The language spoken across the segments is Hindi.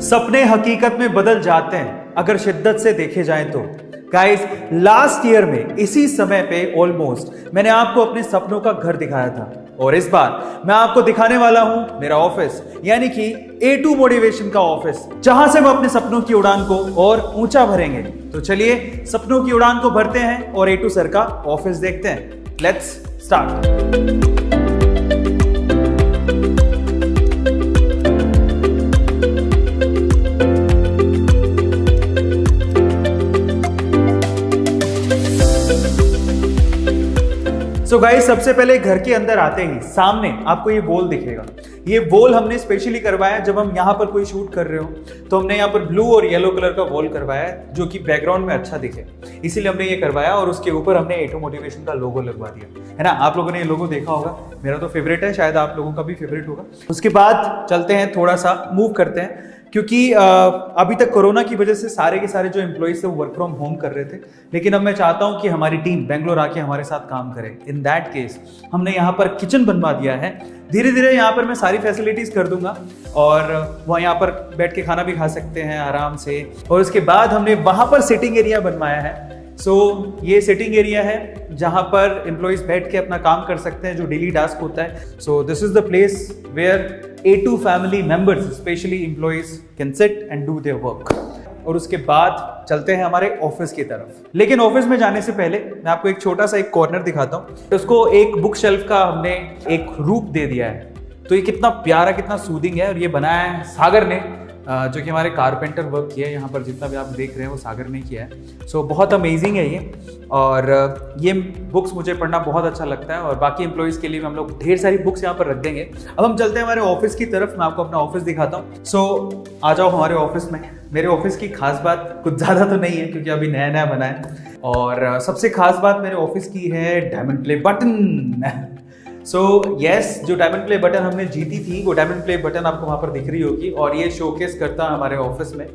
सपने हकीकत में बदल जाते हैं अगर शिद्दत से देखे जाएं तो। गाइस, लास्ट ईयर में इसी समय पे ऑलमोस्ट मैंने आपको अपने सपनों का घर दिखाया था, और इस बार मैं आपको दिखाने वाला हूं मेरा ऑफिस, यानी कि A2 मोटिवेशन का ऑफिस, जहां से हम अपने सपनों की उड़ान को और ऊंचा भरेंगे। तो चलिए सपनों की उड़ान को भरते हैं और A2 सर का ऑफिस देखते हैं। Let's start. तो गाइस, सबसे पहले घर के अंदर आते ही सामने आपको ये वॉल दिखेगा। ये वॉल हमने स्पेशली करवाया है जब हम यहाँ पर कोई शूट कर रहे हो, तो हमने यहाँ पर ब्लू और येलो कलर का वॉल करवाया है जो कि बैकग्राउंड में अच्छा दिखे, इसीलिए हमने ये करवाया। और उसके ऊपर हमने A2 मोटिवेशन का लोगो लगवा दिया है ना। आप लोगों ने ये लोगो देखा होगा, मेरा तो फेवरेट है, शायद आप लोगों का भी फेवरेट होगा। उसके बाद चलते हैं, थोड़ा सा मूव करते हैं, क्योंकि अभी तक कोरोना की वजह से सारे के सारे जो एम्प्लॉइज थे वो वर्क फ्रॉम होम कर रहे थे, लेकिन अब मैं चाहता हूं कि हमारी टीम बेंगलोर आके हमारे साथ काम करे। इन दैट केस हमने यहाँ पर किचन बनवा दिया है। धीरे धीरे यहाँ पर मैं सारी फैसिलिटीज कर दूंगा और वहाँ यहाँ पर बैठ के खाना भी खा सकते हैं आराम से। और उसके बाद हमने वहाँ पर सिटिंग एरिया बनवाया है। ये सिटिंग एरिया है जहां पर एम्प्लॉइज बैठ के अपना काम कर सकते हैं जो डेली टास्क होता है। This is the place where A2 family members, specially employees, can sit and do their work. और उसके बाद चलते हैं हमारे ऑफिस की तरफ। लेकिन ऑफिस में जाने से पहले मैं आपको एक छोटा सा एक कॉर्नर दिखाता हूँ। उसको एक बुक शेल्फ का हमने एक रूप दे दिया है। तो ये कितना प्यारा, कितना सूदिंग है। और ये बनाया है सागर ने, जो कि हमारे कारपेंटर वर्क किया है। यहाँ पर जितना भी आप देख रहे हैं वो सागर ने किया है। बहुत अमेजिंग है ये। और ये बुक्स मुझे पढ़ना बहुत अच्छा लगता है, और बाकी एम्प्लॉइज़ के लिए भी हम लोग ढेर सारी बुक्स यहाँ पर रख देंगे। अब हम चलते हैं हमारे ऑफिस की तरफ। मैं आपको अपना ऑफिस दिखाता हूँ। आ जाओ हमारे ऑफिस में। मेरे ऑफिस की खास बात कुछ ज़्यादा तो नहीं है, क्योंकि अभी नया नया बना है। और सबसे खास बात मेरे ऑफिस की है डायमंड प्ले बटन। जो डायमंड प्ले बटन हमने जीती थी, वो डायमंड प्ले बटन आपको वहाँ पर दिख रही होगी। और ये शोकेस करता है हमारे ऑफिस में,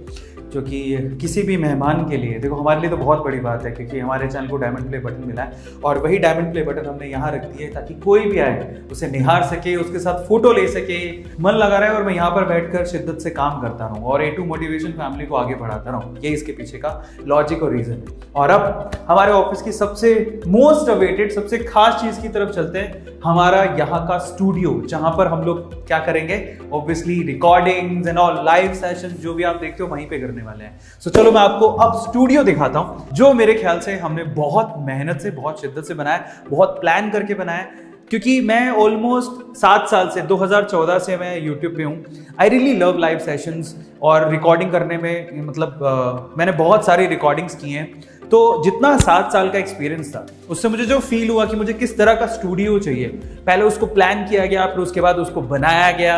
जो कि किसी भी मेहमान के लिए, देखो हमारे लिए तो बहुत बड़ी बात है, क्योंकि हमारे चैनल को डायमंड प्ले बटन मिला है। और वही डायमंड प्ले बटन हमने यहाँ रख दिया है ताकि कोई भी आए उसे निहार सके, उसके साथ फोटो ले सके, मन लगा रहा है और मैं यहाँ पर बैठकर शिद्दत से काम करता रहूँ और A2 मोटिवेशन फैमिली को आगे बढ़ाता रहूँ। ये इसके पीछे का लॉजिक और रीजन है। और अब हमारे ऑफिस की सबसे मोस्ट अवेटेड, सबसे खास चीज की तरफ चलते हैं, हमारा यहाँ का स्टूडियो, जहां पर हम लोग क्या करेंगे, obviously recordings and all live session जो भी आप देखते हो वहीं पे करने वाले हैं। चलो मैं आपको अब स्टूडियो दिखाता हूं, जो मेरे ख्याल से हमने बहुत मेहनत से, बहुत शिद्दत से बनाया, बहुत प्लान करके बनाया। क्योंकि मैं ऑलमोस्ट 7 साल से, 2014 से मैं यूट्यूब पे हूँ। I really love live sessions और रिकॉर्डिंग करने में, मतलब मैंने बहुत सारी रिकॉर्डिंग्स की हैं। तो जितना 7 साल का एक्सपीरियंस था, उससे मुझे जो फील हुआ कि मुझे किस तरह का स्टूडियो चाहिए, पहले उसको प्लान किया गया, फिर उसके बाद उसको बनाया गया,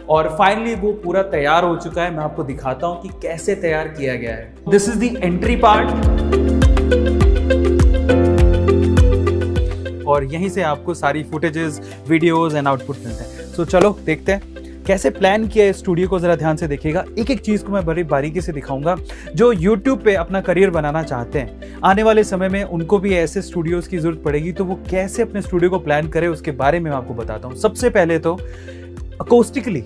और फाइनली वो पूरा तैयार हो चुका है। मैं आपको दिखाता हूँ कि कैसे तैयार किया गया है। This is the entry part, और यहीं से आपको सारी फुटेजेस, वीडियोस एंड आउटपुट मिलते हैं। चलो देखते हैं कैसे प्लान किया है स्टूडियो को। जरा ध्यान से देखिएगा, एक एक चीज को मैं बड़ी बारीकी से दिखाऊंगा। जो YouTube पे अपना करियर बनाना चाहते हैं, आने वाले समय में उनको भी ऐसे स्टूडियोज की जरूरत पड़ेगी, तो वो कैसे अपने स्टूडियो को प्लान करें उसके बारे में मैं आपको बताता हूँ। सबसे पहले तो अकोस्टिकली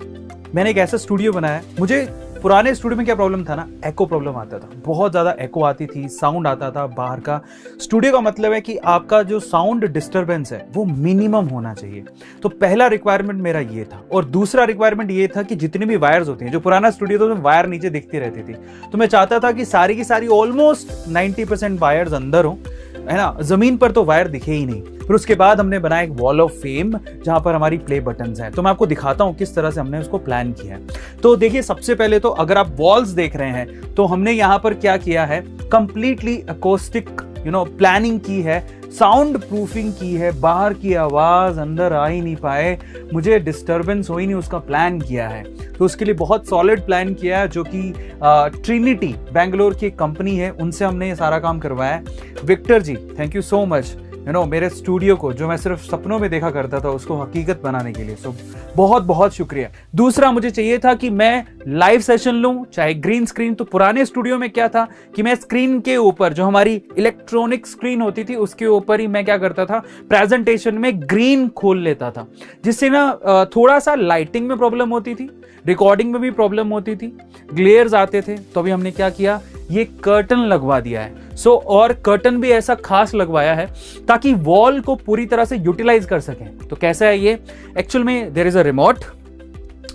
मैंने एक ऐसा स्टूडियो बनाया है। मुझे पुराने स्टूडियो में क्या प्रॉब्लम था ना, एको प्रॉब्लम आता था, बहुत ज़्यादा एको आती थी, साउंड आता था बाहर का। स्टूडियो का मतलब है कि आपका जो साउंड डिस्टरबेंस है वो मिनिमम होना चाहिए। तो पहला रिक्वायरमेंट मेरा ये था। और दूसरा रिक्वायरमेंट ये था कि जितनी भी वायर्स होती हैं, जो पुराना स्टूडियो था उसमें वायर नीचे दिखती रहती थी, तो मैं चाहता था कि सारी की सारी ऑलमोस्ट 90% वायर्स अंदर हो, है ना, जमीन पर तो वायर दिखे ही नहीं। फिर उसके बाद हमने बनाया एक वॉल ऑफ फेम, जहां पर हमारी प्ले बटन्स हैं। तो मैं आपको दिखाता हूं किस तरह से हमने उसको प्लान किया है। तो देखिए, सबसे पहले तो अगर आप वॉल्स देख रहे हैं, तो हमने यहां पर क्या किया है, कंप्लीटली अकोस्टिक प्लानिंग की है, साउंड प्रूफिंग की है, बाहर की आवाज अंदर आ ही नहीं पाए, मुझे डिस्टर्बेंस हो ही नहीं, उसका प्लान किया है। तो उसके लिए बहुत सॉलिड प्लान किया है, जो कि ट्रिनिटी बेंगलोर की एक कंपनी है, उनसे हमने ये सारा काम करवाया है। Victor ji, thank you so much. मेरे स्टूडियो को जो मैं सिर्फ सपनों में देखा करता था उसको हकीकत बनाने के लिए। सो बहुत बहुत शुक्रिया। दूसरा, मुझे चाहिए था कि मैं लाइव सेशन लूं चाहे ग्रीन स्क्रीन। तो पुराने स्टूडियो में क्या था कि मैं स्क्रीन के ऊपर, जो हमारी इलेक्ट्रॉनिक स्क्रीन होती थी उसके ऊपर ही मैं क्या करता था, प्रेजेंटेशन में ग्रीन खोल लेता था, जिससे ना थोड़ा सा लाइटिंग में प्रॉब्लम होती थी, रिकॉर्डिंग में भी प्रॉब्लम होती थी, ग्लेयर्स आते थे। तो अभी हमने क्या किया, ये कर्टन लगवा दिया है। और कर्टन भी ऐसा खास लगवाया है ताकि वॉल को पूरी तरह से यूटिलाइज कर सकें। तो कैसा है ये, एक्चुअल में देयर इज अ रिमोट,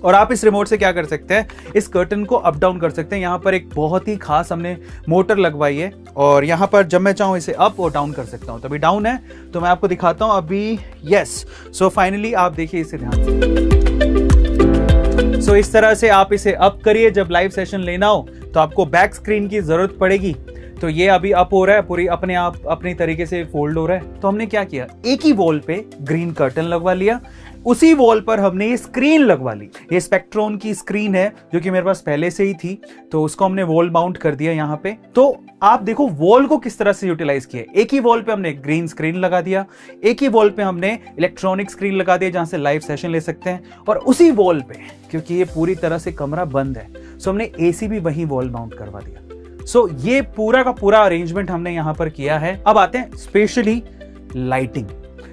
और आप इस रिमोट से क्या कर सकते हैं, इस कर्टन को अप डाउन कर सकते हैं। यहाँ पर एक बहुत ही खास हमने मोटर लगवाई है, और यहाँ पर जब मैं चाहूँ इसे अप और डाउन कर सकता हूँ। तो अभी डाउन है, तो मैं आपको दिखाता हूँ अभी। यस, सो फाइनली आप देखिए इसे ध्यान से। सो इस तरह से आप इसे अप करिए। जब लाइव सेशन लेना हो तो आपको बैक स्क्रीन की जरूरत पड़ेगी। तो ये अभी अप हो रहा है, पूरी अपने आप अपनी तरीके से फोल्ड हो रहा है। तो हमने क्या किया, एक ही वॉल पे ग्रीन कर्टन लगवा लिया, उसी वॉल पर हमने ये स्क्रीन लगवा ली। ये स्पेक्ट्रॉन की स्क्रीन है जो कि मेरे पास पहले से ही थी, तो उसको हमने वॉल माउंट कर दिया यहाँ पे। तो आप देखो वॉल को किस तरह से यूटिलाइज किया। एक ही वॉल पे हमने ग्रीन स्क्रीन लगा दिया, एक ही वॉल पे हमने इलेक्ट्रॉनिक स्क्रीन लगा दिया जहां से लाइव सेशन ले सकते हैं, और उसी वॉल पे, क्योंकि ये पूरी तरह से कमरा बंद है, सो हमने एसी भी वहीं वॉल माउंट करवा दिया। सो ये पूरा का पूरा अरेंजमेंट हमने यहां पर किया है। अब आते हैं स्पेशली लाइटिंग,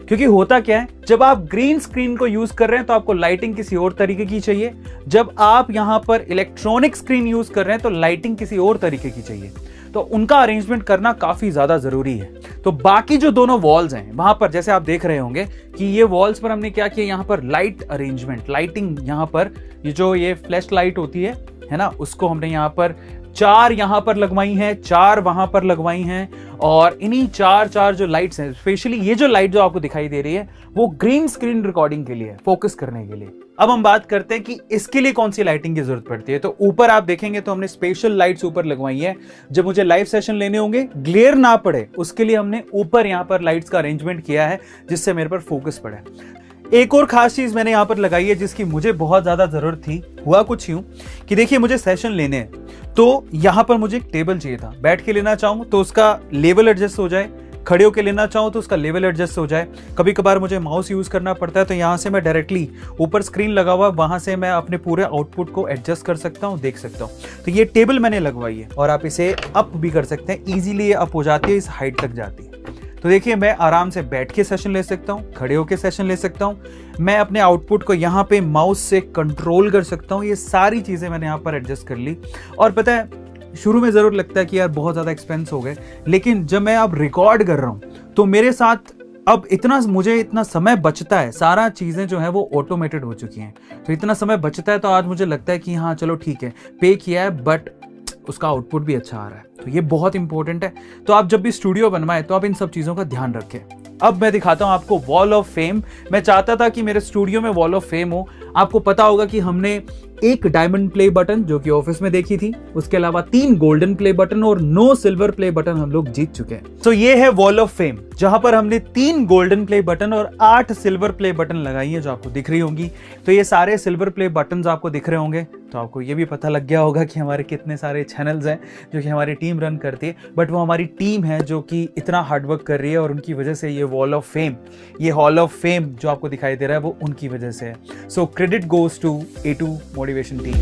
क्योंकि होता क्या है, जब आप ग्रीन स्क्रीन को यूज कर रहे हैं तो आपको लाइटिंग किसी और तरीके की चाहिए, जब आप यहां पर इलेक्ट्रॉनिक स्क्रीन यूज कर रहे हैं तो लाइटिंग किसी और तरीके की चाहिए। तो उनका अरेंजमेंट करना काफी ज्यादा जरूरी है। तो बाकी जो दोनों वॉल्स हैं वहां पर, जैसे आप देख रहे होंगे कि ये वॉल्स पर हमने क्या किया, यहां पर लाइट अरेंजमेंट, लाइटिंग, यहां पर ये जो ये फ्लैश लाइट होती है ना, उसको हमने यहां पर 4 यहां पर लगवाई हैं, 4 वहां पर लगवाई हैं, और इन्हीं 4 जो लाइट्स हैं, स्पेशली ये जो लाइट जो आपको दिखाई दे रही है वो ग्रीन स्क्रीन रिकॉर्डिंग के लिए, फोकस करने के लिए। अब हम बात करते हैं कि इसके लिए कौन सी लाइटिंग की जरूरत पड़ती है। तो ऊपर आप देखेंगे तो हमने स्पेशल लाइट्स ऊपर लगवाई है। जब मुझे लाइव सेशन लेने होंगे, ग्लेयर ना पड़े, उसके लिए हमने ऊपर यहां पर लाइट्स का अरेंजमेंट किया है जिससे मेरे पर फोकस पड़े। एक और खास चीज मैंने यहां पर लगाई है जिसकी मुझे बहुत ज्यादा जरूरत थी। हुआ कुछ यूं कि देखिए, मुझे सेशन लेने हैं तो यहां पर मुझे एक टेबल चाहिए था। बैठ के लेना चाहूं तो उसका लेवल एडजस्ट हो जाए, खड़े होकर लेना चाहूं तो उसका लेवल एडजस्ट हो जाए। कभी कभार मुझे माउस यूज करना पड़ता है तो यहां से मैं डायरेक्टली, ऊपर स्क्रीन लगा हुआ, वहां से मैं अपने पूरे आउटपुट को एडजस्ट कर सकता हूं, देख सकता हूं। तो ये टेबल मैंने लगवाई है, और आप इसे अप भी कर सकते हैं। इजीली ये अप हो जाती है, इस हाइट तक जाती है। तो देखिए, मैं आराम से बैठ के सेशन ले सकता हूँ, खड़े होकर सेशन ले सकता हूँ, मैं अपने आउटपुट को यहाँ पे माउस से कंट्रोल कर सकता हूँ। ये सारी चीज़ें मैंने यहाँ पर एडजस्ट कर ली। और पता है, शुरू में ज़रूर लगता है कि यार बहुत ज़्यादा एक्सपेंस हो गए, लेकिन जब मैं अब रिकॉर्ड कर रहा हूँ तो मेरे साथ अब मुझे इतना समय बचता है, सारा चीज़ें जो है वो ऑटोमेटेड हो चुकी हैं। तो इतना समय बचता है, तो आज मुझे लगता है कि हाँ चलो ठीक है, पे किया है बट उसका आउटपुट भी अच्छा आ रहा है। तो ये बहुत इंपॉर्टेंट है। तो आप जब भी स्टूडियो बनवाएं तो आप इन सब चीज़ों का ध्यान रखें। अब मैं दिखाता हूं आपको वॉल ऑफ फेम। मैं चाहता था कि मेरे स्टूडियो में वॉल ऑफ फेम हो। आपको पता होगा कि हमने एक डायमंड प्ले बटन जो कि ऑफिस में देखी थी, उसके अलावा 3 गोल्डन प्ले बटन और 9 सिल्वर प्ले बटन हम लोग जीत चुके हैं। तो ये है वॉल ऑफ फेम, जहां पर हमने 3 गोल्डन प्ले बटन और 8 सिल्वर प्ले बटन लगाई है, जो आपको दिख रही होंगी। तो ये सारे सिल्वर प्ले बटन आपको दिख रहे होंगे, तो आपको ये भी पता लग गया होगा कि हमारे कितने सारे चैनल्स हैं जो कि हमारी टीम रन करती है। बट वो हमारी टीम है जो कि इतना हार्डवर्क कर रही है, और उनकी वजह से ये वॉल ऑफ फेम, ये हॉल ऑफ फेम जो आपको दिखाई दे रहा है वो उनकी वजह से है। So credit goes to A2 motivation team.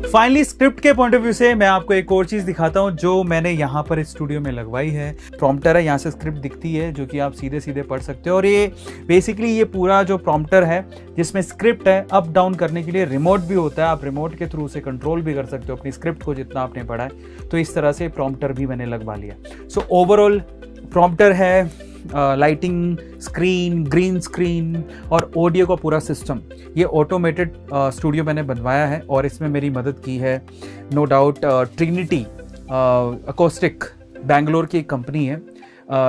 Finally script के पॉइंट ऑफ व्यू से मैं आपको एक और चीज दिखाता हूं जो मैंने यहां पर इस स्टूडियो में लगवाई है। प्रॉम्प्टर है, यहां से स्क्रिप्ट दिखती है जो कि आप सीधे सीधे पढ़ सकते हो। और ये बेसिकली ये पूरा जो प्रॉम्प्टर है जिसमें स्क्रिप्ट है, अप डाउन करने के लिए रिमोट भी होता है। आप रिमोट के थ्रू से कंट्रोल भी कर सकते हो अपनी स्क्रिप्ट को जितना आपने पढ़ा है। तो इस तरह से प्रॉम्प्टर भी मैंने लगवा लिया। सो ओवरऑल प्रॉम्प्टर है, लाइटिंग, स्क्रीन, ग्रीन स्क्रीन और ऑडियो का पूरा सिस्टम, ये ऑटोमेटेड स्टूडियो मैंने बनवाया है। और इसमें मेरी मदद की है no doubt Trinity Acoustic, Bangalore की एक कंपनी है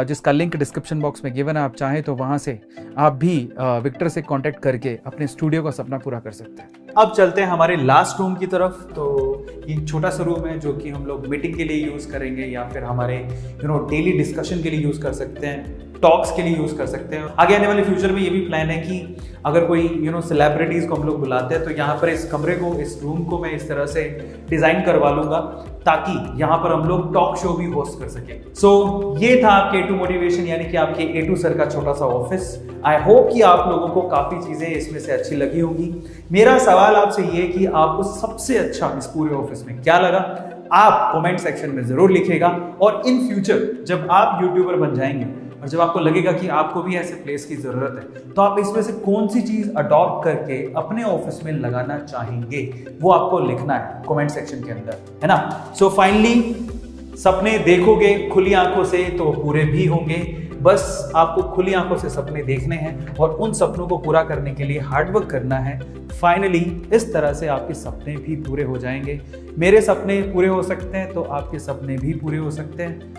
जिसका लिंक डिस्क्रिप्शन बॉक्स में गिवन है। आप चाहें तो वहाँ से आप भी विक्टर से कांटेक्ट करके अपने स्टूडियो का सपना पूरा कर सकते हैं। अब चलते हैं हमारे लास्ट रूम की तरफ। तो ये छोटा सा रूम है जो कि हम लोग मीटिंग के लिए यूज़ करेंगे या फिर हमारे डेली डिस्कशन के लिए यूज़ कर सकते हैं। टॉक्स के लिए यूज कर सकते हैं। आगे आने वाले फ्यूचर में ये भी प्लान है कि अगर कोई सेलिब्रिटीज को हम लोग बुलाते हैं तो यहाँ पर इस कमरे को, इस रूम को मैं इस तरह से डिजाइन करवा लूंगा ताकि यहाँ पर हम लोग टॉक शो भी होस्ट कर सके। सो ये था आपके A2 मोटिवेशन यानी कि आपके A2 सर का छोटा सा ऑफिस। आई होप कि आप लोगों को काफी चीजें इसमें से अच्छी लगी होंगी। मेरा सवाल आपसे ये कि आपको सबसे अच्छा इस पूरे ऑफिस में क्या लगा, आप कमेंट सेक्शन में जरूर लिखिएगा। और इन फ्यूचर जब आप यूट्यूबर बन जाएंगे और जब आपको लगेगा कि आपको भी ऐसे प्लेस की जरूरत है तो आप इसमें से कौन सी चीज अडॉप्ट करके अपने ऑफिस में लगाना चाहेंगे वो आपको लिखना है कमेंट सेक्शन के अंदर, है ना। सो फाइनली सपने देखोगे खुली आंखों से तो पूरे भी होंगे। बस आपको खुली आंखों से सपने देखने हैं और उन सपनों को पूरा करने के लिए हार्डवर्क करना है। फाइनली इस तरह से आपके सपने भी पूरे हो जाएंगे। मेरे सपने पूरे हो सकते हैं तो आपके सपने भी पूरे हो सकते हैं।